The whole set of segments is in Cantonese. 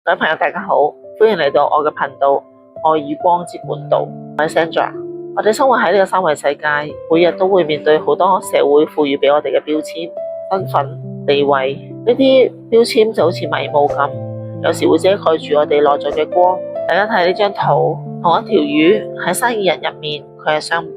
各位朋友大家好，歡迎嚟到我嘅頻道愛與光之管道。我係 Sandra。我哋生活喺呢個三維世界，每日都會面對好多社會賦予俾我哋嘅標籤、身份、地位。呢啲標籤就好似迷霧咁，有時會遮蓋住我哋內在嘅光。大家睇呢張圖，同一條魚喺生意人入面佢係商品，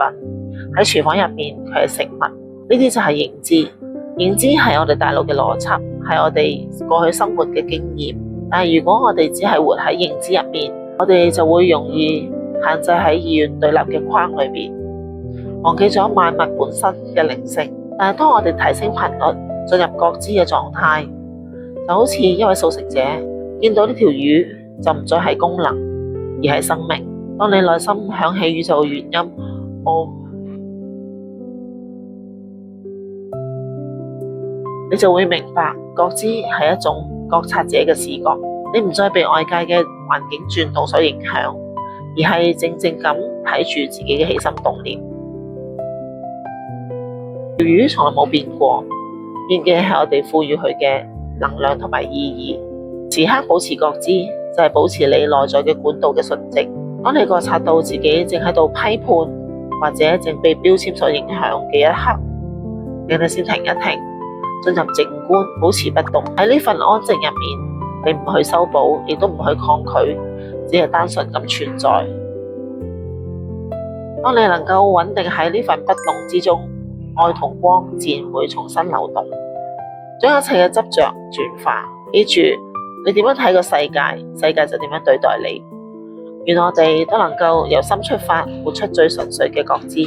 喺廚房入面佢係食物。呢啲就係認知。認知係我哋大腦嘅邏輯，係我哋過去生活嘅經驗。但係如果我哋只係活喺認知入面，我哋就會容易限制喺二元對立嘅框裏邊，忘記咗萬物本身嘅靈性。但係當我哋提升頻率，進入覺知嘅狀態，就好似一位素食者見到呢條魚，就唔再係功能，而係生命。當你內心響起宇宙元音，你就會明白覺知係一種覺察者嘅視覺，你唔再被外界嘅環境轉動所影響，而係靜靜咁睇住自己嘅起心動念。條魚從來冇變過，變嘅係我哋賦予佢嘅能量同埋意義。時刻保持覺知，就係保持你內在嘅管道嘅純淨。當你覺察到自己正喺度批判或者正被標籤所影響嘅一刻，你哋先停一停，進入靜觀，保持不動。喺呢份安靜入面，你唔去修補，亦都唔去抗拒，只係單純咁存在。當你能夠穩定喺呢份不動之中，愛同光自然會重新流動，將一切嘅執着轉化。記住，你點樣睇個世界，世界就點樣對待你。願我哋都能夠由心出發，活出最純粹嘅覺知。